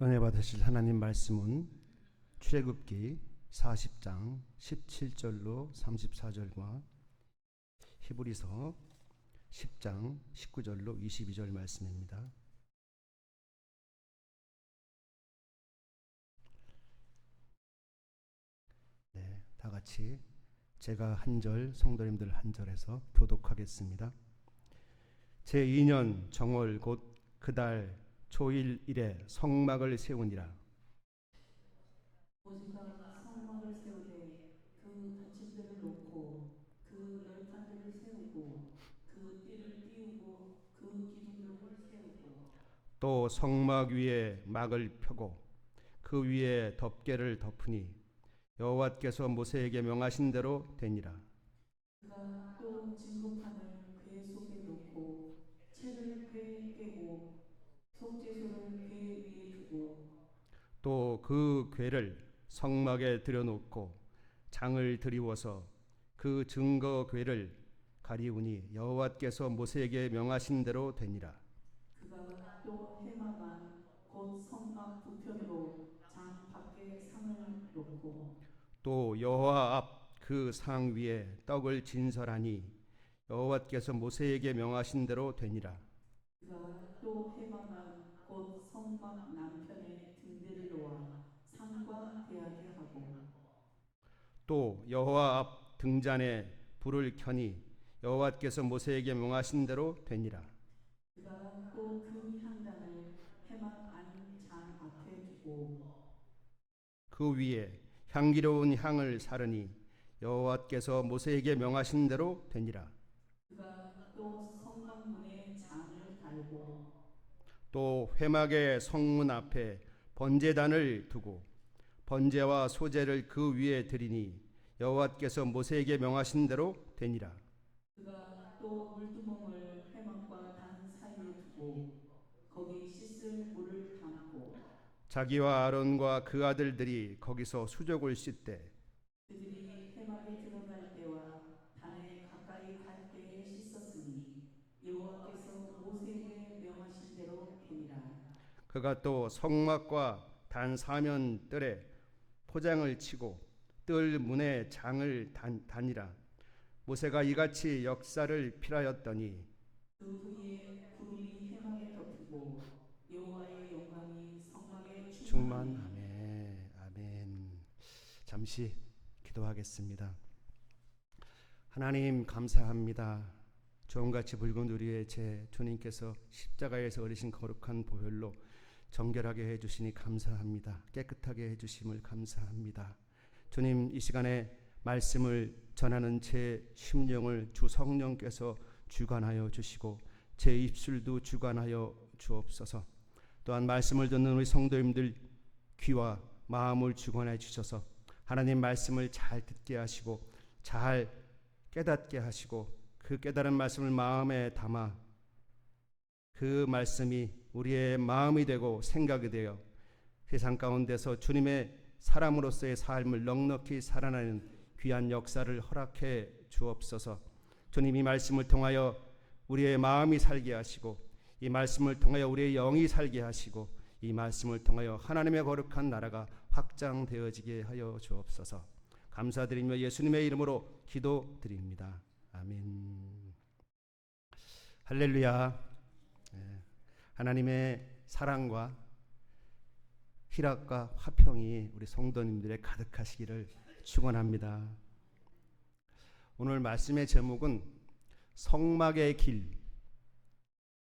은혜 받으실 하나님 말씀은 출애굽기 40장 17절로 34절과 히브리서 10장 19절로 22절 말씀입니다. 네, 다 같이 제가 한 절, 성도님들 한 절에서 교독하겠습니다. 제2년 정월 곧 그달 초일일에 성막을 세우니라. 모세가 성막을 세우되 그 받침들을 놓고 그 널판들을 세우고 그 띠를 띄우고 그 기둥들을 세우고 또 성막 위에 막을 펴고 그 위에 덮개를 덮으니 여호와께서 모세에게 명하신 대로 되니라. 그가 또 진급판을 궤 속에 놓고 채를 궤에 꿰고 속죄소를 궤 위에 두고 또 그 궤를 성막에 들여놓고 장을 드리워서 그 증거 궤를 가리우니 여호와께서 모세에게 명하신 대로 되니라. 그가 또 해마만 곧 성막 북편으로 장 밖에 상을 놓고 또 여호와 앞 그 상 위에 떡을 진설하니 여호와께서 모세에게 명하신 대로 되니라. 그가 또 해마만 곧 성막 남편에 등대를 놓아 상과 대하게 하고 또 여호와 앞 등잔에 불을 켜니 여호와께서 모세에게 명하신 대로 되니라. 그가 또 금향단을 해막 안장 앞에 두고 그 위에 향기로운 향을 사르니 여호와께서 모세에게 명하신 대로 되니라. 그가 또 성막문에 장을 달고 또 회막의 성문 앞에 번제단을 두고 번제와 소제를 그 위에 드리니 여호와께서 모세에게 명하신 대로 되니라. 그가 또 물두멍을 해막과 단 사이에 두고 거기 씻을 물을 담고 자기와 아론과 그 아들들이 거기서 수족을 씻되 그들이 해막에 들어갈 때와 단에 가까이 갈 때에 씻었으니 여호와께서 모세에게 명하신 대로 되니라. 그가 또 성막과 단 사면 뜰에 포장을 치고 뜰 문에 장을 다니라. 모세가 이같이 역사를 필하였더니 그 후에 구름이 해막에 덮이고 여호와의 영광이 성막에 충만하니 충만하네. 아멘. 잠시 기도하겠습니다. 하나님 감사합니다. 종같이 붉은 우리의 제 주님께서 십자가에서 어리신 거룩한 보혈로 정결하게 해주시니 감사합니다. 깨끗하게 해주심을 감사합니다. 주님, 이 시간에 말씀을 전하는 제 심령을 주 성령께서 주관하여 주시고 제 입술도 주관하여 주옵소서. 또한 말씀을 듣는 우리 성도님들 귀와 마음을 주관해 주셔서 하나님 말씀을 잘 듣게 하시고 잘 깨닫게 하시고 그 깨달은 말씀을 마음에 담아 그 말씀이 우리의 마음이 되고 생각이 되어 세상 가운데서 주님의 사람으로서의 삶을 넉넉히 살아내는 귀한 역사를 허락해 주옵소서. 주님, 이 말씀을 통하여 우리의 마음이 살게 하시고 이 말씀을 통하여 우리의 영이 살게 하시고 이 말씀을 통하여 하나님의 거룩한 나라가 확장되어지게 하여 주옵소서. 감사드리며 예수님의 이름으로 기도드립니다. 아멘. 할렐루야. 하나님의 사랑과 희락과 화평이 우리 성도님들의 가득하시기를 축원합니다. 오늘 말씀의 제목은 성막의 길,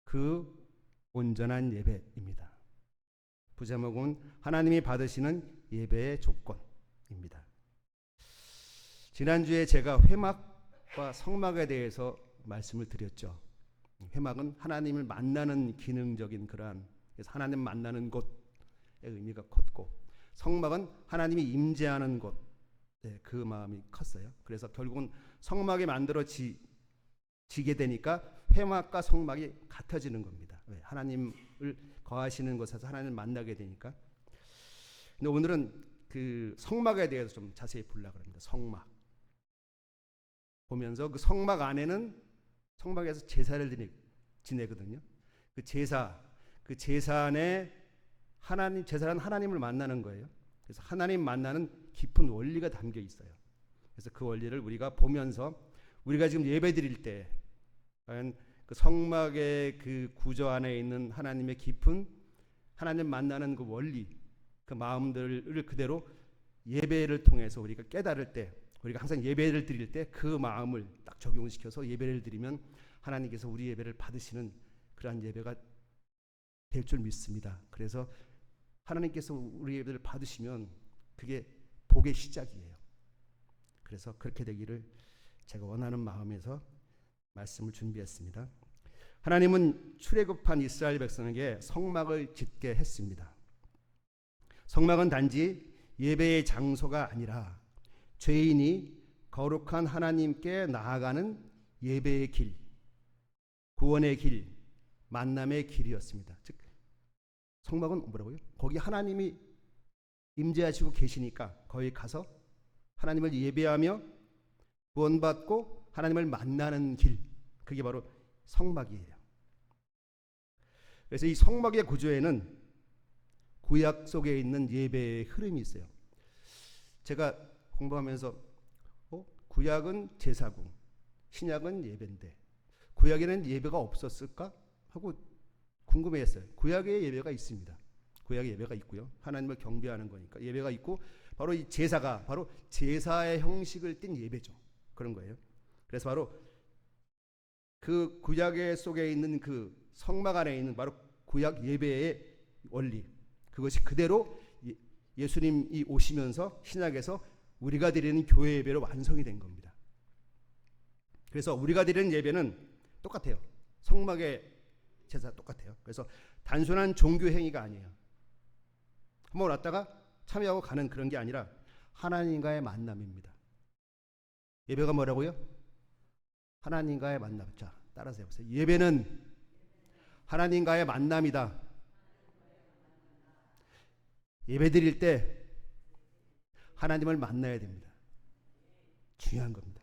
그 온전한 예배입니다. 부제목은 하나님이 받으시는 예배의 조건입니다. 지난주에 제가 회막과 성막에 대해서 말씀을 드렸죠. 회막은 하나님을 만나는 기능적인 그러한, 그래서 하나님 만나는 곳의 의미가 컸고, 성막은 하나님이 임재하는 곳, 그 마음이 컸어요. 그래서 결국은 성막이 만들어지게 되니까 회막과 성막이 같아지는 겁니다. 하나님을 거하시는 곳에서 하나님을 만나게 되니까. 근데 오늘은 그 성막에 대해서 좀 자세히 보려고 합니다. 성막 보면서 그 성막 안에는 성막에서 제사를 지내거든요. 그 제사 안에 하나님, 제사란 하나님을 만나는 거예요. 그래서 하나님 만나는 깊은 원리가 담겨 있어요. 그래서 그 원리를 우리가 보면서 우리가 지금 예배 드릴 때 과연 그 성막의 그 구조 안에 있는 하나님의 깊은 하나님 만나는 그 원리, 그 마음들을 그대로 예배를 통해서 우리가 깨달을 때, 우리가 항상 예배를 드릴 때 그 마음을 딱 적용시켜서 예배를 드리면 하나님께서 우리 예배를 받으시는 그러한 예배가 될 줄 믿습니다. 그래서 하나님께서 우리 예배를 받으시면 그게 복의 시작이에요. 그래서 그렇게 되기를 제가 원하는 마음에서 말씀을 준비했습니다. 하나님은 출애굽한 이스라엘 백성에게 성막을 짓게 했습니다. 성막은 단지 예배의 장소가 아니라 죄인이 거룩한 하나님께 나아가는 예배의 길, 구원의 길, 만남의 길이었습니다. 즉 성막은 뭐라고요? 거기 하나님이 임재하시고 계시니까 거기 가서 하나님을 예배하며 구원받고 하나님을 만나는 길, 그게 바로 성막이에요. 그래서 이 성막의 구조에는 구약 속에 있는 예배의 흐름이 있어요. 제가 공부하면서 구약은 제사고 신약은 예배인데 구약에는 예배가 없었을까 하고 궁금해했어요. 구약에 예배가 있습니다. 구약에 예배가 있고요. 하나님을 경배하는 거니까 예배가 있고 바로 이 제사가 바로 제사의 형식을 띤 예배죠. 그런 거예요. 그래서 바로 그 구약 속에 있는 그 성막 안에 있는 바로 구약 예배의 원리, 그것이 그대로 예수님이 오시면서 신약에서 우리가 드리는 교회 예배로 완성이 된 겁니다. 그래서 우리가 드리는 예배는 똑같아요. 성막의 제사 똑같아요. 그래서 단순한 종교 행위가 아니에요. 한번 왔다가 참여하고 가는 그런 게 아니라 하나님과의 만남입니다. 예배가 뭐라고요? 하나님과의 만남. 자, 따라서 해보세요. 예배는 하나님과의 만남이다. 예배 드릴 때 하나님을 만나야 됩니다. 중요한 겁니다.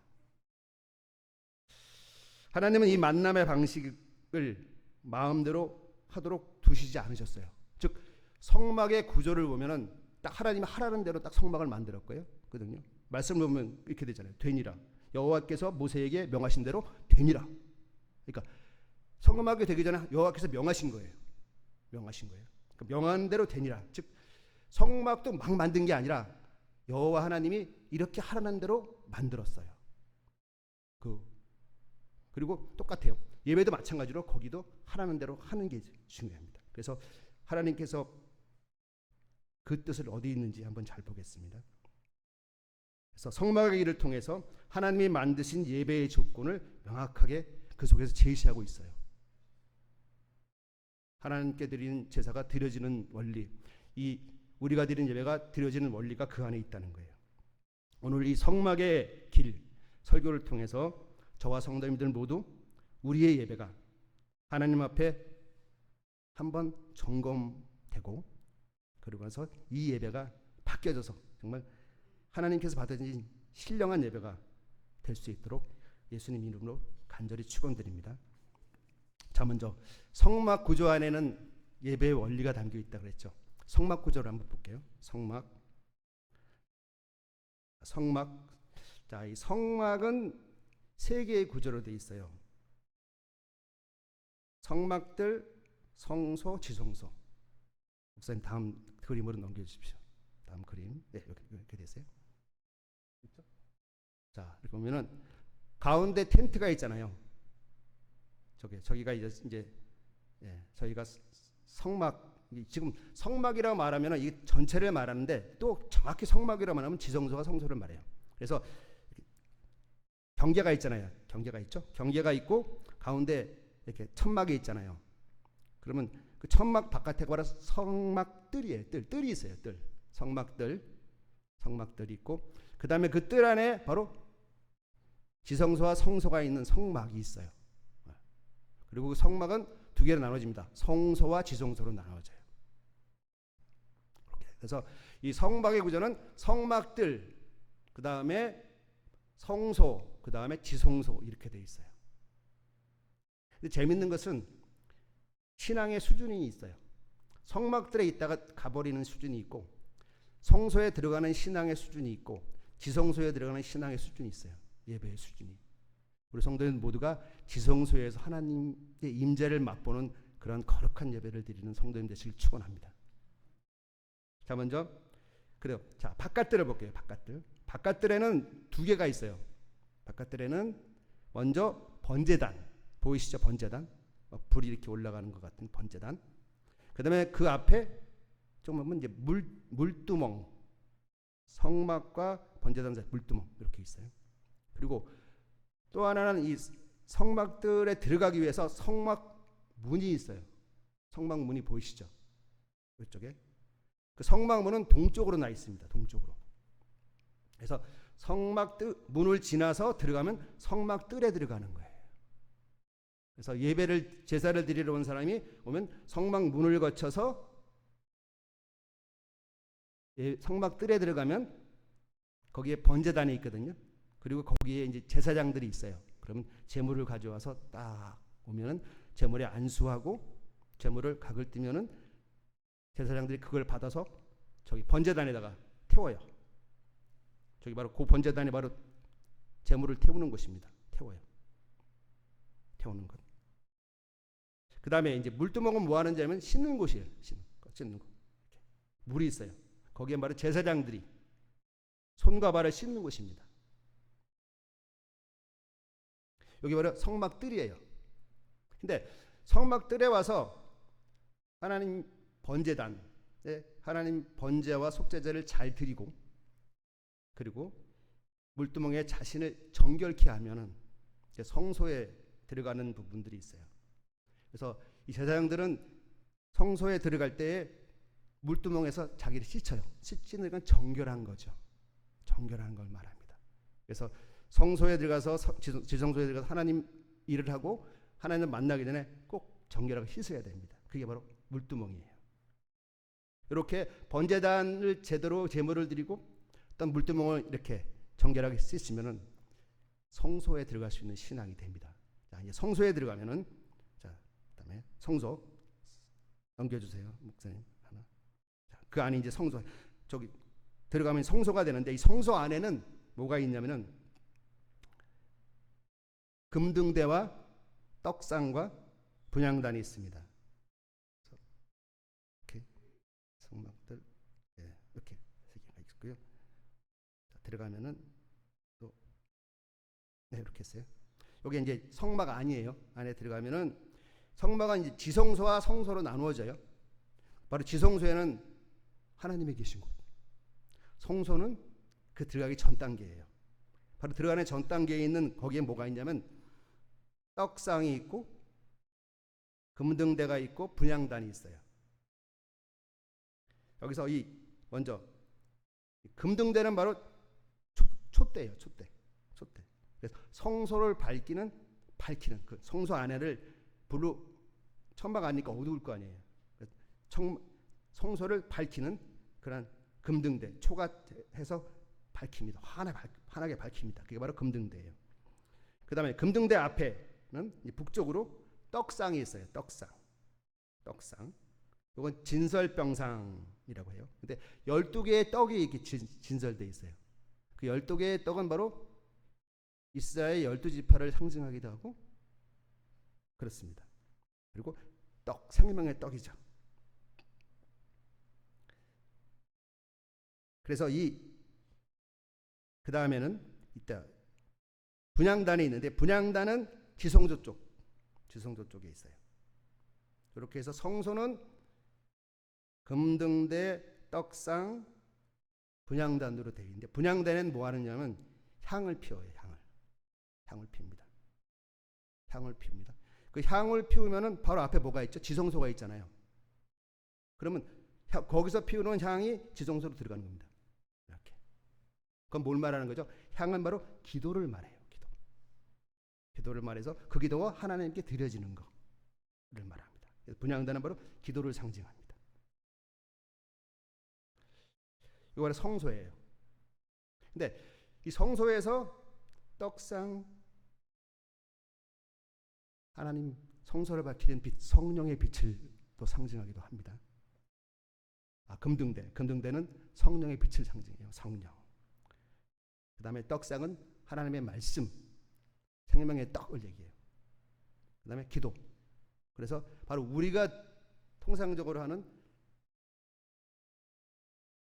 하나님은 이 만남의 방식을 마음대로 하도록 두시지 않으셨어요. 즉 성막의 구조를 보면은 딱 하나님이 하라는 대로 딱 성막을 만들었고요. 거든요. 말씀을 보면 이렇게 되잖아요. 되니라. 여호와께서 모세에게 명하신 대로 되니라. 그러니까 성막이 되기 전에 여호와께서 명하신 거예요. 명하신 거예요. 그러니까 명한 대로 되니라. 즉 성막도 막 만든 게 아니라 여호와 하나님이 이렇게 하라는 대로 만들었어요. 그리고 똑같아요. 예배도 마찬가지로 거기도 하라는 대로 하는 게 중요합니다. 그래서 하나님께서 그 뜻을 어디 있는지 한번 잘 보겠습니다. 그래서 성막의 길을 통해서 하나님이 만드신 예배의 조건을 명확하게 그 속에서 제시하고 있어요. 하나님께 드리는 제사가 드려지는 원리, 이 우리가 드리는 예배가 드려지는 원리가 그 안에 있다는 거예요. 오늘 이 성막의 길 설교를 통해서 저와 성도님들 모두 우리의 예배가 하나님 앞에 한번 점검되고 그러고 나서 이 예배가 바뀌어져서 정말 하나님께서 받으신 신령한 예배가 될 수 있도록 예수님 이름으로 간절히 축원드립니다. 자, 먼저 성막 구조 안에는 예배의 원리가 담겨 있다고 그랬죠. 성막 구조를 한번 볼게요. 성막. 자, 이 성막은 세 개의 구조로 되어 있어요. 성막들, 성소, 지성소. 목사님 다음 그림으로 넘겨주십시오. 다음 그림. 네, 이렇게 됐어요. 그렇죠? 자, 이렇게 보면은 가운데 텐트가 있잖아요. 저기가 이제 저희가 성막, 지금 성막이라고 말하면 이 전체를 말하는데 또 정확히 성막이라고 말하면 지성소와 성소를 말해요. 그래서 경계가 있잖아요. 경계가 있죠. 경계가 있고 가운데 이렇게 천막이 있잖아요. 그러면 그 천막 바깥에 바로 성막들이에요. 뜰이 있어요. 성막들이 있고 그 다음에 그 뜰 안에 바로 지성소와 성소가 있는 성막이 있어요. 그리고 그 성막은 두 개로 나눠집니다. 성소와 지성소로 나눠져요. 그래서 이 성막의 구조는 성막들, 그 다음에 성소, 그 다음에 지성소 이렇게 돼 있어요. 근데 재밌는 것은 신앙의 수준이 있어요. 성막들에 있다가 가버리는 수준이 있고, 성소에 들어가는 신앙의 수준이 있고, 지성소에 들어가는 신앙의 수준이 있어요. 예배의 수준이. 우리 성도인 모두가 지성소에서 하나님의 임재를 맛보는 그런 거룩한 예배를 드리는 성도님 되시길 축원합니다. 자, 먼저 그래요. 자, 바깥들을 볼게요. 바깥들에는 두 개가 있어요. 바깥들에는 먼저 번제단 보이시죠? 번제단, 불이 이렇게 올라가는 것 같은 번제단. 그다음에 그 앞에 좀 보면 이제 물두멍, 성막과 번제단 사이 물두멍 이렇게 있어요. 그리고 또 하나는 이 성막들에 들어가기 위해서 성막 문이 있어요. 성막 문이 보이시죠? 이쪽에 그 성막 문은 동쪽으로 나 있습니다. 동쪽으로. 그래서 성막 문을 지나서 들어가면 성막 뜰에 들어가는 거예요. 그래서 예배를 제사를 드리러 온 사람이 오면 성막 문을 거쳐서 성막 뜰에 들어가면 거기에 번제단이 있거든요. 그리고 거기에 이제 제사장들이 있어요. 그러면 제물을 가져와서 딱 오면은 제물에 안수하고 제물을 각을 뜨면은 제사장들이 그걸 받아서 저기 번제단에다가 태워요. 저기 바로 그 번제단이 바로 제물을 태우는 곳입니다. 태우는 것. 그 다음에 이제 물두멍은 뭐 하는지 하면 씻는 곳이에요. 씻는 곳. 물이 있어요. 거기에 바로 제사장들이 손과 발을 씻는 곳입니다. 여기 바로 성막뜰이에요. 근데 성막뜰에 와서 하나님 번제단에 하나님 번제와 속죄제를 잘 드리고, 그리고 물두멍에 자신을 정결케 하면은 성소에 들어가는 부분들이 있어요. 그래서 이 제사장들은 성소에 들어갈 때에 물두멍에서 자기를 씻어요. 씻는 건 정결한 거죠. 정결한 걸 말합니다. 그래서 성소에 들어가서 지성소에 들어가서 하나님 일을 하고 하나님을 만나기 전에 꼭 정결하게 씻어야 됩니다. 그게 바로 물두멍이에요. 이렇게 번제단을 제대로 제물을 드리고 어떤 물두멍을 이렇게 정결하게 씻으면은 성소에 들어갈 수 있는 신앙이 됩니다. 자, 이제 성소에 들어가면은, 자, 그다음에 성소 넘겨주세요, 목사님 하나. 자, 그 안에 이제 성소, 저기 들어가면 성소가 되는데 이 성소 안에는 뭐가 있냐면은 금등대와 떡상과 분향단이 있습니다. 이렇게 성막들, 이렇게 세 개가 있고요. 자, 들어가면은 또 이렇게 했어요. 여기 이제 성막 아니에요. 안에 들어가면은 성막은 이제 지성소와 성소로 나누어져요. 바로 지성소에는 하나님이 계신 곳, 성소는 그 들어가기 전 단계예요. 바로 들어가는 전 단계에 있는 거기에 뭐가 있냐면 떡상이 있고 금등대가 있고 분향단이 있어요. 여기서 이 먼저 금등대는 바로 촛대예요. 촛대. 그래서 성소를 밝히는 그 성소 안에를 불로, 천막 아니니까 어두울 거 아니에요. 성소를 밝히는 그런 금등대, 초가 해서 밝힙니다. 환하게 밝힙니다. 그게 바로 금등대예요. 그 다음에 금등대 앞에는 북쪽으로 떡상이 있어요. 떡상. 이건 진설병상이라고 해요. 근데 12개의 떡이 이렇게 진설되어 있어요. 그 12개의 떡은 바로 이스라엘 12지파를 상징하기도 하고 그렇습니다. 그리고 생명의 떡이죠. 그래서 그 다음에는 이따 분향단이 있는데, 분향단은 지성소 쪽에 있어요. 이렇게 해서 성소는 금등대, 떡상, 분향단으로 되어 있는데, 분향단은 뭐 하느냐면 향을 피워요. 향을 핍니다. 그 향을 피우면은 바로 앞에 뭐가 있죠? 지성소가 있잖아요. 그러면 거기서 피우는 향이 지성소로 들어가는 겁니다. 이렇게. 그건 뭘 말하는 거죠? 향은 바로 기도를 말해요. 기도를 말해서 그 기도가 하나님께 드려지는 거를 말합니다. 분향단은 바로 기도를 상징합니다. 이거 바로 성소예요. 근데 이 성소에서 떡상, 하나님 성소를 밝히는 빛, 성령의 빛을 또 상징하기도 합니다. 금등대. 금등대는 성령의 빛을 상징해요. 성령. 그 다음에 떡상은 하나님의 말씀, 생명의 떡을 얘기해요. 그 다음에 기도. 그래서 바로 우리가 통상적으로 하는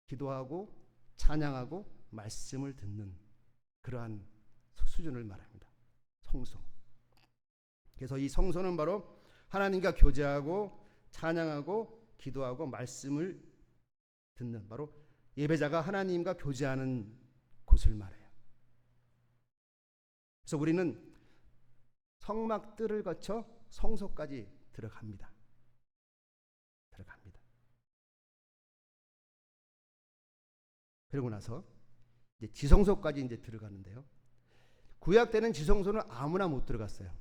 기도하고 찬양하고 말씀을 듣는 그러한 수준을 말합니다. 성소. 그래서 이 성소는 바로 하나님과 교제하고 찬양하고 기도하고 말씀을 듣는, 바로 예배자가 하나님과 교제하는 곳을 말해요. 그래서 우리는 성막들을 거쳐 성소까지 들어갑니다. 그러고 나서 이제 지성소까지 이제 들어가는데요. 구약 때는 지성소는 아무나 못 들어갔어요.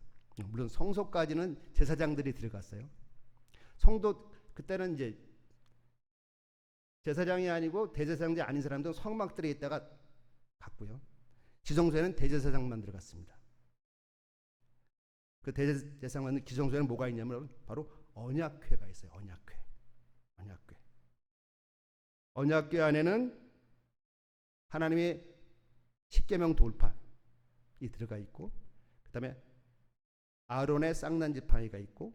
물론 성소까지는 제사장들이 들어갔어요. 성도 그때는 이제 제사장이 아니고 대제사장이 아닌 사람들은 성막들에 있다가 갔고요. 지성소에는 대제사장만 들어갔습니다. 그 대제사장만 지성소에는 뭐가 있냐면 바로 언약궤가 있어요. 언약궤 안에는 하나님의 십계명 돌판이 들어가 있고, 그 다음에 아론의 쌍난 지팡이가 있고,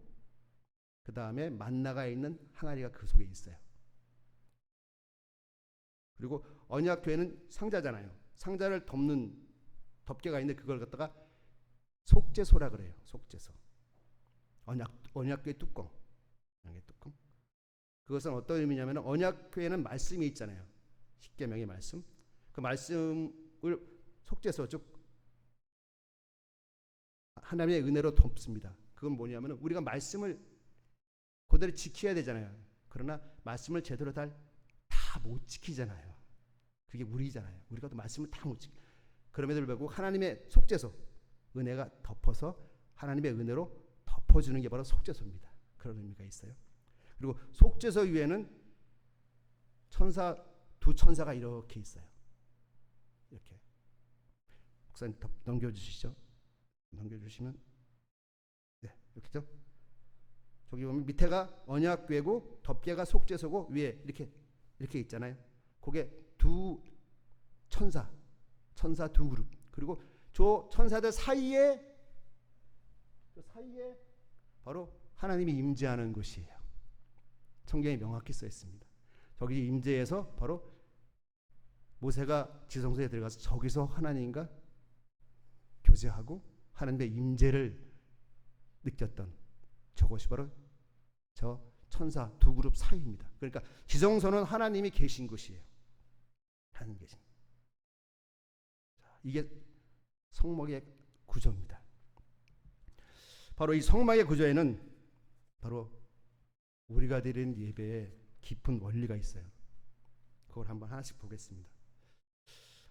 그 다음에 만나가 있는 항아리가 그 속에 있어요. 그리고 언약궤는 상자잖아요. 상자를 덮는 덮개가 있는데 그걸 갖다가 속죄소라 그래요. 속죄소. 언약궤 뚜껑. 그것은 어떤 의미냐면 언약궤에는 말씀이 있잖아요. 십계명의 말씀. 그 말씀을 속죄소, 즉 하나님의 은혜로 덮습니다. 그건 뭐냐면 우리가 말씀을 그대로 지켜야 되잖아요. 그러나 말씀을 제대로 다 못 지키잖아요. 그게 우리잖아요. 우리가 또 말씀을 다 못 지키. 그럼에도 불구하고 하나님의 속죄소, 은혜가 덮어서 하나님의 은혜로 덮어주는 게 바로 속죄소입니다. 그런 의미가 있어요. 그리고 속죄소 위에는 두 천사가 이렇게 있어요. 이렇게. 목사님 넘겨주시죠. 넘겨주시면, 네, 이렇게죠. 저기 보면 밑에가 언약궤고 덮개가 속죄소고 위에 이렇게 있잖아요. 그게 두 천사 두 그룹. 그리고 저 천사들 사이에 바로 하나님이 임재하는 곳이에요. 성경에 명확히 써 있습니다. 저기 임재해서 바로 모세가 지성소에 들어가서 저기서 하나님과 교제하고 하나님의 임재를 느꼈던 저것이 바로 저 천사 두 그룹 사이입니다. 그러니까 지성소는 하나님이 계신 곳이에요. 하나님 계신. 이게 성막의 구조입니다. 바로 이 성막의 구조에는 바로 우리가 드리는 예배에 깊은 원리가 있어요. 그걸 한번 하나씩 보겠습니다.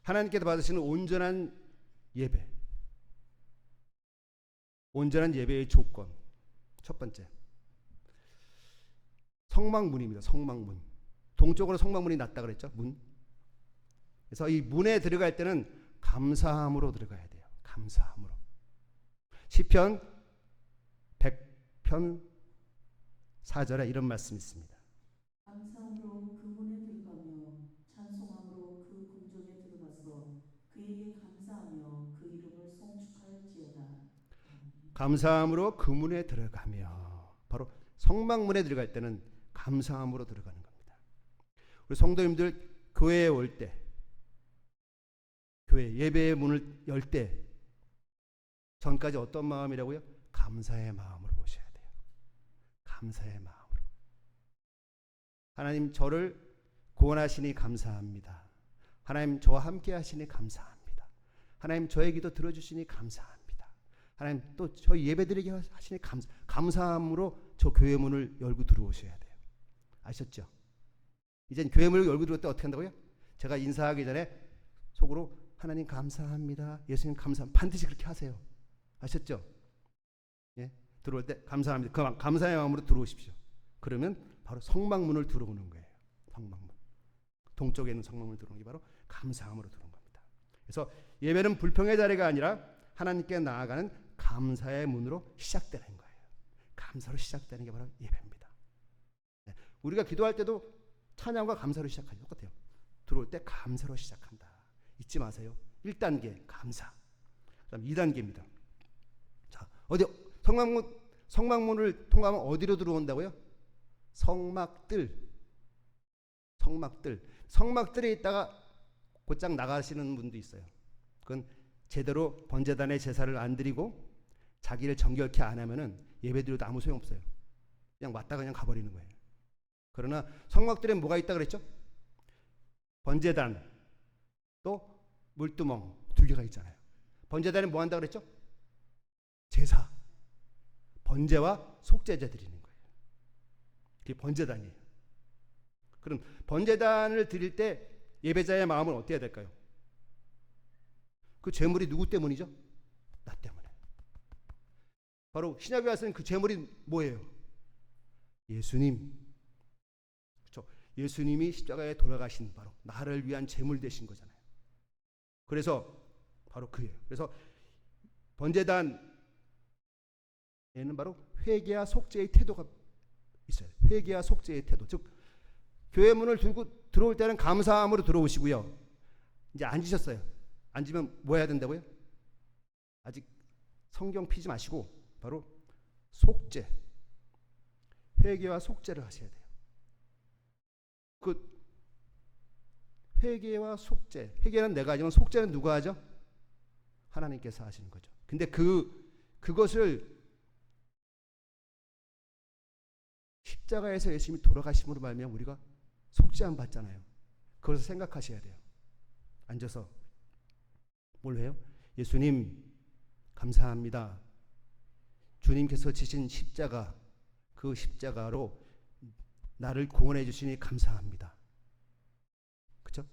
하나님께서 받으시는 온전한 예배의 조건. 첫 번째, 성막문입니다. 성막문. 동쪽으로 성막문이 낮다 그랬죠. 문. 그래서 이 문에 들어갈 때는 감사함으로 들어가야 돼요. 감사함으로. 시편 100편 4절에 이런 말씀이 있습니다. 감사함으로 그 문에 들어가며 찬송함으로 그 궁전에 들어가서 그에게 감사하며 그 이름을 송축할지어다. 감사함으로 그 문에 들어가며, 바로 성막문에 들어갈 때는 감사함으로 들어가는 겁니다. 우리 성도님들 교회에 올 때, 교회 예배의 문을 열 때 전까지 어떤 마음이라고요? 감사의 마음으로 오셔야 돼요. 감사의 마음으로. 하나님 저를 구원하시니 감사합니다. 하나님 저와 함께 하시니 감사합니다. 하나님 저의 기도 들어주시니 감사합니다. 하나님 또 저 예배드리게 하시니 감사함으로 저 교회 문을 열고 들어오셔야 돼요. 아셨죠? 이젠 교회 문을 열고 들어올 때 어떻게 한다고요? 제가 인사하기 전에 속으로 하나님 감사합니다. 예수님 감사합니다. 반드시 그렇게 하세요. 아셨죠? 예? 들어올 때 감사합니다. 그 감사의 마음으로 들어오십시오. 그러면 바로 성막문을 들어오는 거예요. 성막문. 동쪽에 있는 성막문을 들어오는 게 바로 감사함으로 들어오는 겁니다. 그래서 예배는 불평의 자리가 아니라 하나님께 나아가는 감사의 문으로 시작되는 거예요. 감사로 시작되는 게 바로 예배입니다. 네. 우리가 기도할 때도 찬양과 감사로 시작하죠. 똑같아요. 들어올 때 감사로 시작한다. 잊지 마세요. 1단계 감사. 그다음 2단계입니다. 자, 어디 성막문을 통과하면 어디로 들어온다고요? 성막들에 있다가 곧장 나가시는 분도 있어요. 그건 제대로 번제단의 제사를 안 드리고 자기를 정결케 안 하면은 예배드려도 아무 소용 없어요. 그냥 왔다가 그냥 가버리는 거예요. 그러나 성막들에 뭐가 있다 그랬죠? 번제단 또 물두멍 2개가 있잖아요. 번제단에 뭐 한다 그랬죠? 제사, 번제와 속죄제 드리는 거예요. 그게 번제단이에요. 그럼 번제단을 드릴 때 예배자의 마음은 어떻게 해야 될까요? 그 제물이 누구 때문이죠? 나 때문에. 바로 신약에 와서는 그 제물이 뭐예요? 예수님. 그렇죠? 예수님이 십자가에 돌아가신 바로 나를 위한 제물 되신 거잖아요. 그래서 바로 그예요. 그래서 번제단에는 바로 회개와 속죄의 태도가 있어요. 회개와 속죄의 태도. 즉 교회 문을 들고 들어올 때는 감사함으로 들어오시고요. 이제 앉으셨어요. 앉으면 뭐 해야 된다고요? 아직 성경 피지 마시고 바로 속죄, 회개와 속죄를 하셔야 돼요. 그 회개와 속죄, 회개는 내가 하지만 속죄는 누가 하죠? 하나님께서 하시는 거죠. 근데 그것을 십자가에서 예수님이 돌아가심으로 말미암아 우리가 속죄함 받잖아요. 그것을 생각하셔야 돼요. 앉아서 뭘 해요? 예수님 감사합니다. 주님께서 지신 십자가, 그 십자가로 나를 구원해 주시니 감사합니다. 그렇죠?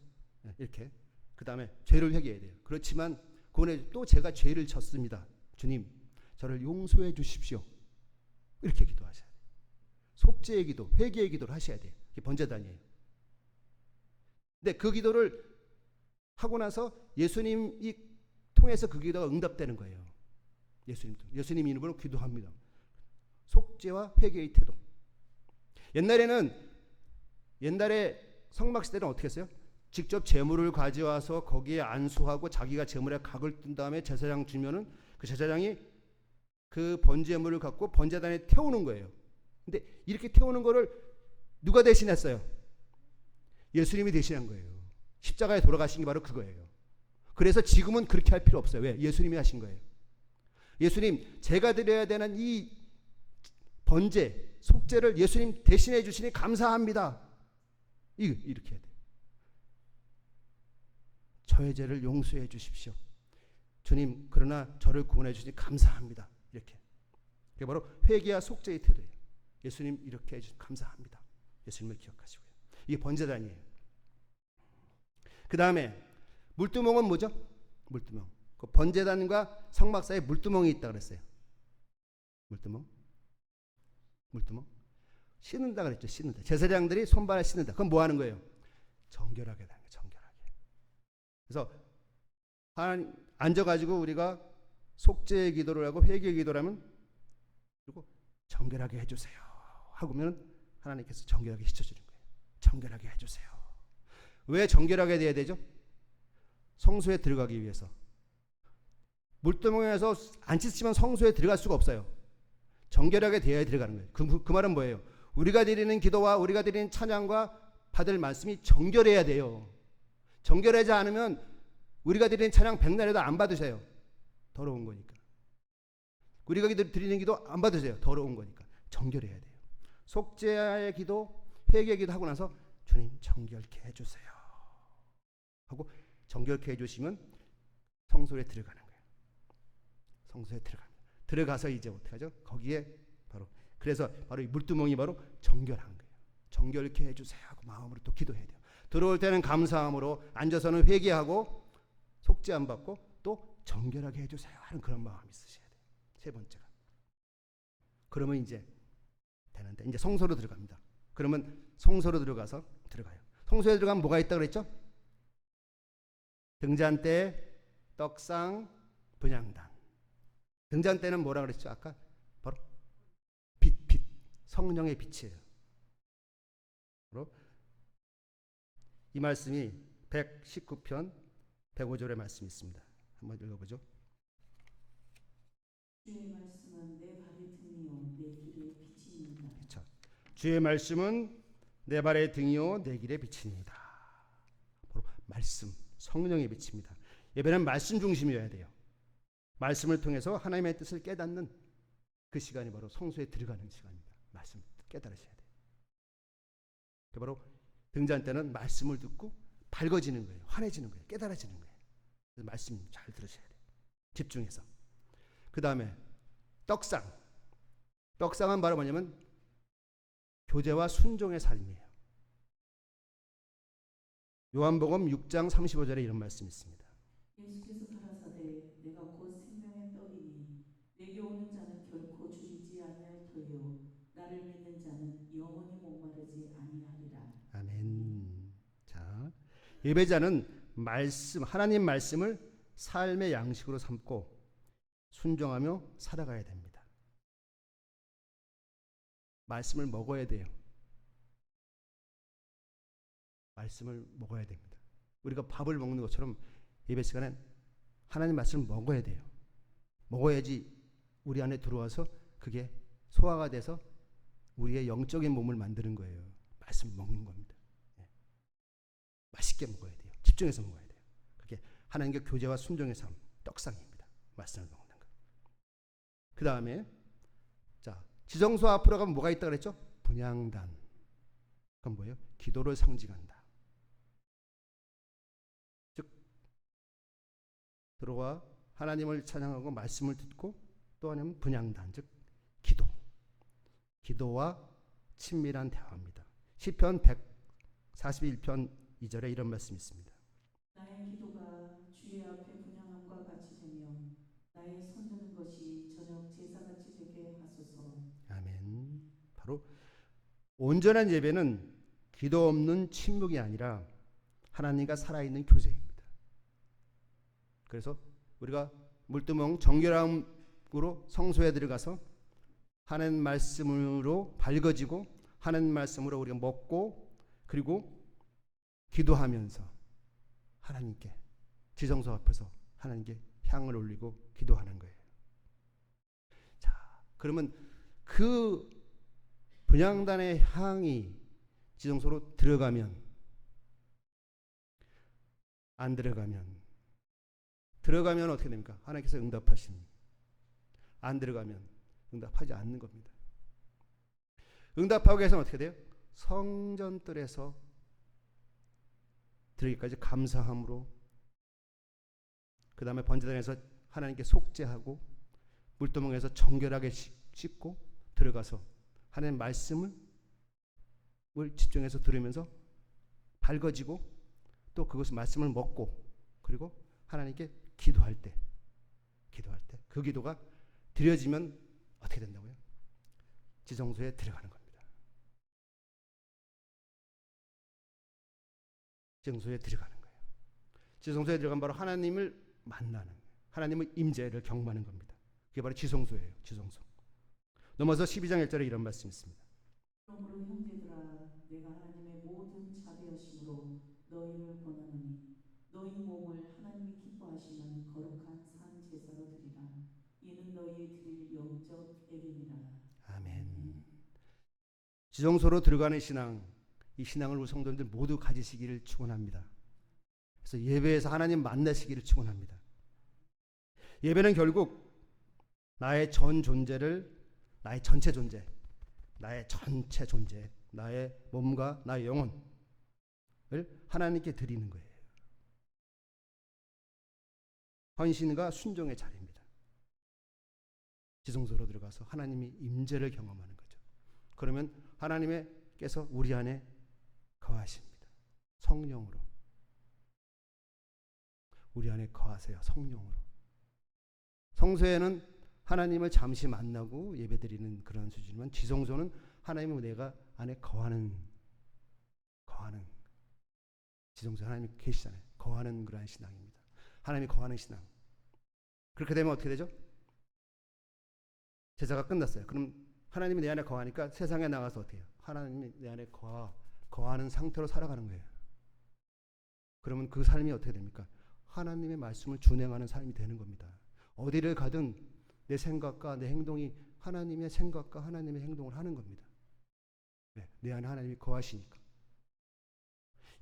이렇게. 그 다음에 죄를 회개해야 돼요. 그렇지만 구원해 또 제가 죄를 졌습니다. 주님 저를 용서해 주십시오. 이렇게 기도하셔야 돼요. 속죄의 기도, 회개의 기도를 하셔야 돼요. 이게 번제단이에요. 근데 그 기도를 하고 나서 예수님이 통해서 그 기도가 응답되는 거예요. 예수님 이름으로 기도합니다. 속죄와 회개의 태도. 옛날에 성막시대는 어떻게 했어요? 직접 제물을 가져와서 거기에 안수하고 자기가 제물에 각을 뜬 다음에 제사장 주면은 그 제사장이 그 번제물을 갖고 번제단에 태우는 거예요. 근데 이렇게 태우는 거를 누가 대신했어요? 예수님이 대신한 거예요. 십자가에 돌아가신 게 바로 그거예요. 그래서 지금은 그렇게 할 필요 없어요. 왜? 예수님이 하신 거예요. 예수님, 제가 드려야 되는 이 번제, 속죄를 예수님 대신해 주시니 감사합니다. 이렇게 해야 돼요. 저의 죄를 용서해 주십시오. 주님, 그러나 저를 구원해 주시니 감사합니다. 이렇게. 그게 바로 회개와 속죄의 태도예요. 예수님 이렇게 해주시니 감사합니다. 예수님을 기억하시고요. 이게 번제단이에요. 그 다음에 물두멍은 뭐죠? 물두멍. 그 번제단과 성막 사이에 물두멍이 있다 그랬어요. 물두멍. 씻는다 그랬죠. 씻는다. 제사장들이 손발을 씻는다. 그럼 뭐 하는 거예요? 정결하게 되는 거예요. 정결하게. 그래서 하나님 앉아가지고 우리가 속죄의 기도를 하고 회개의 기도를 하면 그리고 정결하게 해주세요 하고면 하나님께서 정결하게 씻어주는 거예요. 정결하게 해주세요. 왜 정결하게 돼야 되죠? 성소에 들어가기 위해서. 물두멍에서 안 씻으면 성소에 들어갈 수가 없어요. 정결하게 되어야 들어가는 거예요. 그 말은 뭐예요? 우리가 드리는 기도와 우리가 드리는 찬양과 받을 말씀이 정결해야 돼요. 정결하지 않으면 우리가 드리는 찬양 백날에도 안 받으세요. 더러운 거니까. 우리가 드리는 기도 안 받으세요. 더러운 거니까. 정결해야 돼요. 속죄의 기도, 회개의 기도 하고 나서 주님 정결케 해주세요 하고 정결케 해주시면 성소에 들어가는 거예요. 성소에 들어가서 이제 어떻게 하죠? 거기에 바로 그래서 바로 이 물두멍이 바로 정결한 거예요. 정결케 해주세요 하고 마음으로 또 기도해야 돼요. 들어올 때는 감사함으로, 앉아서는 회개하고 속죄함 받고 또 정결하게 해주세요 하는 그런 마음이 있으셔야 돼요. 세 번째가. 그러면 이제 되는데 이제 성소로 들어갑니다. 그러면 성소로 들어가요. 성소에 들어가면 뭐가 있다고 그랬죠? 등잔대, 떡상, 분향단. 등잔대는 뭐라 그랬죠? 아까 바로 빛, 성령의 빛이에요. 바로 이 말씀이 119편 105절의 말씀이 있습니다. 한번 읽어보죠. 주의 말씀은 내 발의 등이요 내 길의 빛입니다. 그렇죠. 주의 말씀은 내 발의 등이요 내 길의 빛입니다. 바로 말씀, 성령의 빛입니다. 예배는 말씀 중심이어야 돼요. 말씀을 통해서 하나님의 뜻을 깨닫는 그 시간이 바로 성소에 들어가는 시간입니다. 말씀 깨달으셔야 돼요. 바로 등잔 때는 말씀을 듣고 밝아지는 거예요. 환해지는 거예요. 깨달아지는 거예요. 그래서 말씀 잘 들으셔야 돼요. 집중해서. 그 다음에 떡상. 떡상은 바로 뭐냐면 교제와 순종의 삶이에요. 요한복음 6장 35절에 이런 말씀이 있습니다. 예수께서 가라사대 내가 곧 생명의 떡이니 내게 오는 자는 결코 줄이지 아니할 터요 나를 믿는 자는 영원히 목마르지 아니하리라. 아멘. 자, 예배자는 말씀, 하나님 말씀을 삶의 양식으로 삼고 순종하며 살아가야 됩니다. 말씀을 먹어야 돼요. 말씀을 먹어야 됩니다. 우리가 밥을 먹는 것처럼 예배 시간엔 하나님 말씀을 먹어야 돼요. 먹어야지 우리 안에 들어와서 그게 소화가 돼서 우리의 영적인 몸을 만드는 거예요. 말씀을 먹는 겁니다. 네. 맛있게 먹어야 돼요. 집중해서 먹어야 돼요. 그게 하나님과 교제와 순종의 삶, 떡상입니다. 말씀을 먹는 거. 그 다음에 자, 지성소 앞으로 가면 뭐가 있다고 그랬죠? 분향단. 그건 뭐예요? 기도를 상징한다. 즉 들어와 하나님을 찬양하고 말씀을 듣고 또 하나는 분향단, 즉 기도. 기도와 친밀한 대화입니다. 시편 141편 2절에 이런 말씀이 있습니다. 나의 기도가 주의 앞에 분향함과 같이 되며 나의 손드는 것이 저녁 제사같이 되게 하소서. 아멘. 바로 온전한 예배는 기도 없는 침묵이 아니라 하나님과 살아있는 교제입니다. 그래서 우리가 물두멍 정결함으로 성소에 들어가서 하나님 말씀으로 밝아지고 하나님 말씀으로 우리가 먹고 그리고 기도하면서 하나님께 지성소 앞에서 하나님께 향을 올리고 기도하는 거예요. 자, 그러면 그 분향단의 향이 지성소로 들어가면 안 들어가면 어떻게 됩니까? 하나님께서 응답하시는. 안 들어가면 응답하지 않는 겁니다. 응답하기 위해서는 어떻게 돼요? 성전뜰에서 들어기까지 감사함으로 그 다음에 번제단에서 하나님께 속죄하고 물두멍에서 정결하게 씻고 들어가서 하나님 말씀을 집중해서 들으면서 밝아지고 또 그것을 말씀을 먹고 그리고 하나님께 기도할 때 그 기도가 드려지면 어떻게 된다고요? 지성소에 들어가는 겁니다. 지성소에 들어가는 거예요. 지성소에 들어가면 바로 하나님을 만나는 거예요. 하나님의 임재를 경험하는 겁니다. 그게 바로 지성소예요. 지성소. 넘어서 12장 1절에 이런 말씀이 있습니다. 그러므로 형제들아 내가 하나님의 모든 자비하심으로 너희를 권하노니 너희 몸을 하나님이 기뻐하시는 거룩한 산 제사로 드리라. 이는 너희의 드릴 영적 예배니라. 아멘. 지성소로 들어가는 신앙, 이 신앙을 우리 성도님들 모두 가지시기를 축원합니다. 그래서 예배에서 하나님 만나시기를 축원합니다. 예배는 결국 나의 전 존재를 나의 전체 존재, 나의 몸과 나의 영혼을 하나님께 드리는 거예요. 헌신과 순종의 자리입니다. 지성소로 들어가서 하나님이 임재를 경험하는 거죠. 그러면 하나님께서 우리 안에 거하십니다. 성령으로. 우리 안에 거하세요. 성령으로. 성소에는 하나님을 잠시 만나고 예배드리는 그런 수준이지만 지성소는 하나님의 내가 안에 거하는 지성소에 하나님이 계시잖아요. 거하는 그러한 신앙입니다. 하나님이 거하는 신앙. 그렇게 되면 어떻게 되죠? 제사가 끝났어요. 그럼 하나님이 내 안에 거하니까 세상에 나가서 어떻게 해요? 하나님이 내 안에 거하는 상태로 살아가는 거예요. 그러면 그 삶이 어떻게 됩니까? 하나님의 말씀을 준행하는 삶이 되는 겁니다. 어디를 가든 내 생각과 내 행동이 하나님의 생각과 하나님의 행동을 하는 겁니다. 네, 내 안에 하나님이 거하시니까.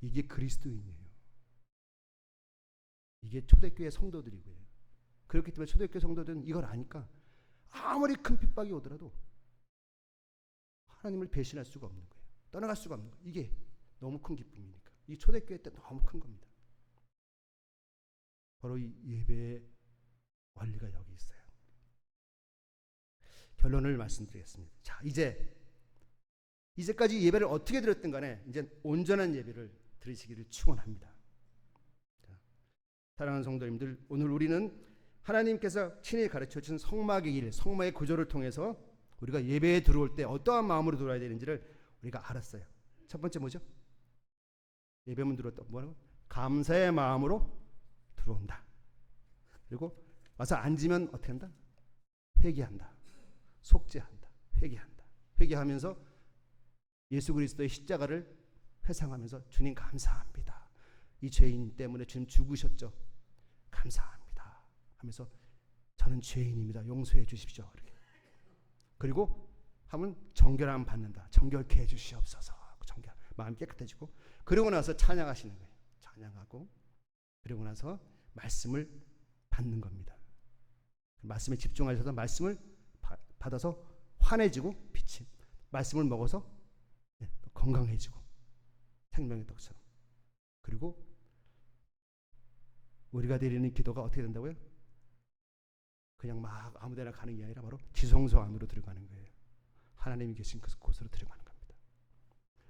이게 그리스도인이에요. 이게 초대교회 성도들이고요. 그렇기 때문에 초대교회 성도들은 이걸 아니까 아무리 큰 핍박이 오더라도 하나님을 배신할 수가 없는 거예요. 떠나갈 수가 없는 거예요. 이게 너무 큰 기쁨이니까. 이 초대교회 때 너무 큰 겁니다. 바로 이 예배의 원리가 여기 있어요. 결론을 말씀드리겠습니다. 자, 이제까지 예배를 어떻게 드렸든 간에 이제 온전한 예배를 드리시기를 축원합니다. 자, 사랑하는 성도님들, 오늘 우리는 하나님께서 친히 가르쳐 주신 성막의 일, 성막의 구조를 통해서 우리가 예배에 들어올 때 어떠한 마음으로 들어와야 되는지를 우리가 알았어요. 첫 번째 뭐죠? 예배문 들어왔다. 뭐라고? 감사의 마음으로 들어온다. 그리고 와서 앉으면 어떻게 한다? 회개한다. 속죄한다. 회개한다. 회개하면서 예수 그리스도의 십자가를 회상하면서 주님 감사합니다. 이 죄인 때문에 주님 죽으셨죠. 감사합니다. 하면서 저는 죄인입니다. 용서해 주십시오. 이렇게. 그리고 하면 정결함 받는다. 정결케 해 주시옵소서. 정결. 마음이 깨끗해지고 그리고 나서 찬양하시는 거예요. 찬양하고 그리고 나서 말씀을 받는 겁니다. 말씀에 집중하셔서 말씀을 받아서 환해지고 빛이 말씀을 먹어서 건강해지고 생명의 떡처럼. 그리고 우리가 드리는 기도가 어떻게 된다고요? 그냥 막 아무데나 가는 게 아니라 바로 지성소 안으로 들어가는 거예요. 하나님이 계신 그곳으로 들어가는 겁니다.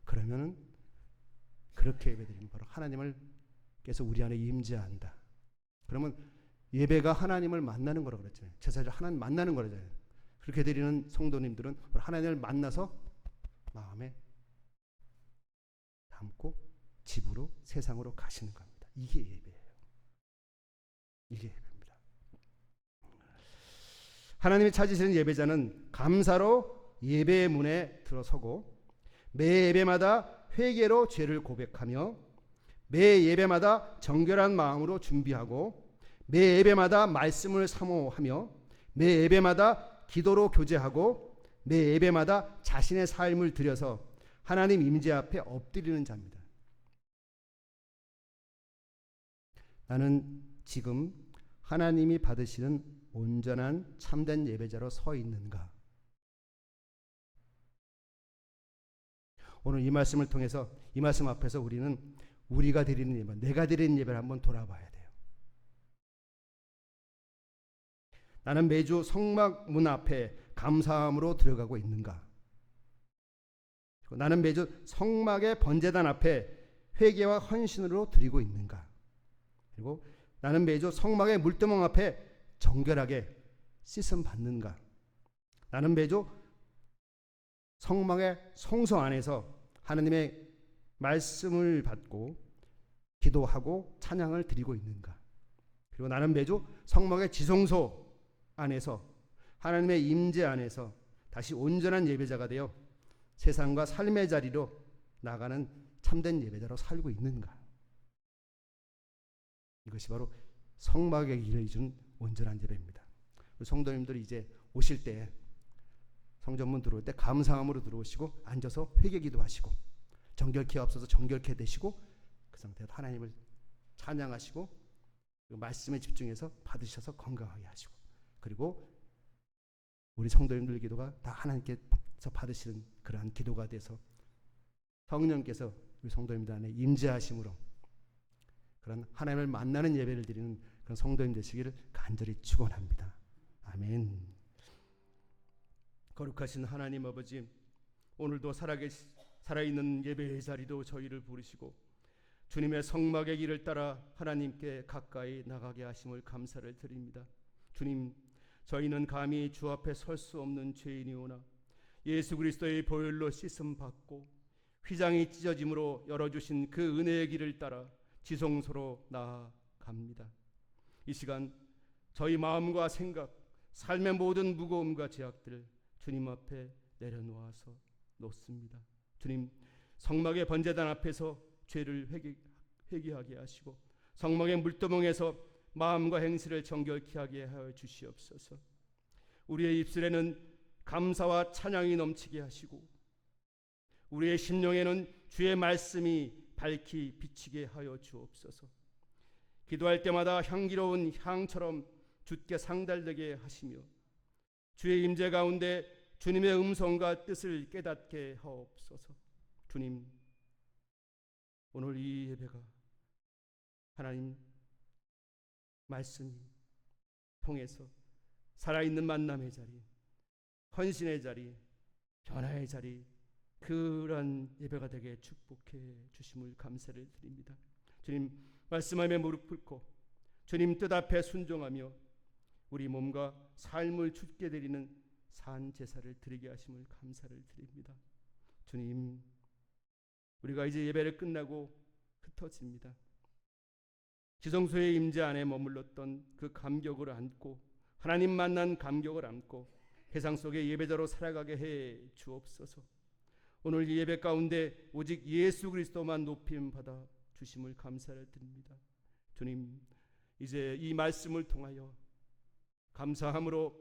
그러면은 그렇게 예배드리면 바로 하나님을께서 우리 안에 임재한다. 그러면 예배가 하나님을 만나는 거라고 그랬잖아요. 제사를 하나님 만나는 거잖아요. 그렇게 드리는 성도님들은 하나님을 만나서 마음에 담고 집으로 세상으로 가시는 겁니다. 이게 예배예요. 이게 예배입니다. 하나님이 찾으시는 예배자는 감사로 예배의 문에 들어서고 매 예배마다 회개로 죄를 고백하며 매 예배마다 정결한 마음으로 준비하고 매 예배마다 말씀을 사모하며 매 예배마다 기도로 교제하고 매 예배마다 자신의 삶을 들여서 하나님 임재 앞에 엎드리는 자입니다. 나는 지금 하나님이 받으시는 온전한 참된 예배자로 서 있는가? 오늘 이 말씀을 통해서 이 말씀 앞에서 우리는 우리가 드리는 예배, 내가 드리는 예배를 한번 돌아봐야 돼요. 나는 매주 성막 문 앞에 감사함으로 들어가고 있는가? 나는 매주 성막의 번제단 앞에 회개와 헌신으로 드리고 있는가? 그리고 나는 매주 성막의 물두멍 앞에 정결하게 씻음 받는가? 나는 매주 성막의 성소 안에서 하나님의 말씀을 받고 기도하고 찬양을 드리고 있는가? 그리고 나는 매주 성막의 지성소 안에서 하나님의 임재 안에서 다시 온전한 예배자가 되어 세상과 삶의 자리로 나가는 참된 예배자로 살고 있는가? 이것이 바로 성막의 길을 준 온전한 예배입니다. 성도님들이 이제 오실 때 성전문 들어올 때 감사함으로 들어오시고 앉아서 회개 기도하시고 정결케 하옵소서 정결케 되시고 그 상태에서 하나님을 찬양하시고 그 말씀에 집중해서 받으셔서 건강하게 하시고 그리고 우리 성도님들 기도가 다 하나님께서 받으시는 그러한 기도가 돼서 성령께서 우리 성도님들 안에 임재하심으로 그런 하나님을 만나는 예배를 드리는 그런 성도님 되시기를 간절히 축원합니다. 아멘. 거룩하신 하나님 아버지, 오늘도 살아있는 예배의 자리도 저희를 부르시고 주님의 성막의 길을 따라 하나님께 가까이 나가게 하심을 감사를 드립니다. 주님, 저희는 감히 주 앞에 설 수 없는 죄인이오나 예수 그리스도의 보혈로 씻음 받고 휘장이 찢어짐으로 열어주신 그 은혜의 길을 따라 지성소로 나아갑니다. 이 시간 저희 마음과 생각, 삶의 모든 무거움과 제약들을 주님 앞에 내려놓아서 놓습니다. 주님, 성막의 번제단 앞에서 죄를 회개하게 하시고 성령의 물두멍에서 마음과 행실을 정결케 하게 하여 주시옵소서. 우리의 입술에는 감사와 찬양이 넘치게 하시고 우리의 심령에는 주의 말씀이 밝히 비치게 하여 주옵소서. 기도할 때마다 향기로운 향처럼 주께 상달되게 하시며 주의 임재 가운데 주님의 음성과 뜻을 깨닫게 하옵소서. 주님, 오늘 이 예배가 하나님 말씀이 통해서 살아있는 만남의 자리, 헌신의 자리, 변화의 자리, 그런 예배가 되게 축복해 주심을 감사를 드립니다. 주님 말씀하며 무릎 꿇고 주님 뜻 앞에 순종하며 우리 몸과 삶을 주께 드리는 산 제사를 드리게 하심을 감사를 드립니다. 주님, 우리가 이제 예배를 끝나고 흩어집니다. 지성소의 임재 안에 머물렀던 그 감격을 안고 하나님 만난 감격을 안고 세상 속의 예배자로 살아가게 해 주옵소서. 오늘 이 예배 가운데 오직 예수 그리스도만 높임 받아 주심을 감사를 드립니다. 주님, 이제 이 말씀을 통하여 감사함으로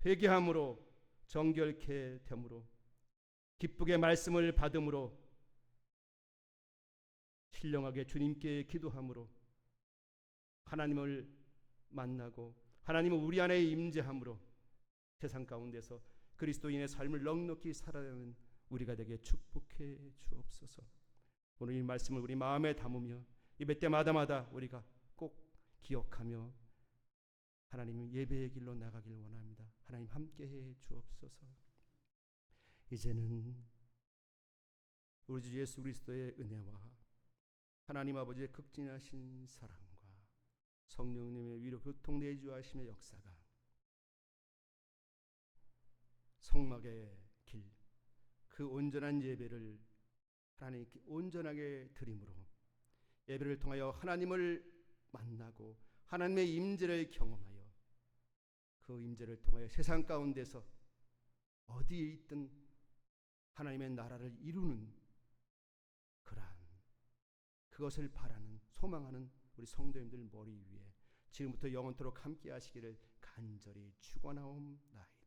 회개함으로 정결케 됨으로 기쁘게 말씀을 받음으로 신령하게 주님께 기도함으로 하나님을 만나고 하나님은 우리 안에 임재함으로 세상 가운데서 그리스도인의 삶을 넉넉히 살아가는 우리가 되게 축복해 주옵소서. 오늘 이 말씀을 우리 마음에 담으며 예배 때마다마다 우리가 꼭 기억하며 하나님 예배의 길로 나가길 원합니다. 하나님 함께해 주옵소서. 이제는 우리 주 예수 그리스도의 은혜와 하나님 아버지의 극진하신 사랑과 성령님의 위로 교통 내주하심의 역사가 성막의 길, 그 온전한 예배를 하나님께 온전하게 드림으로 예배를 통하여 하나님을 만나고 하나님의 임재를 경험하여 그 임재를 통하여 세상 가운데서 어디에 있든 하나님의 나라를 이루는 그러한 그것을 바라는 소망하는 우리 성도님들 머리 위에 지금부터 영원토록 함께 하시기를 간절히 축원하옵나이다.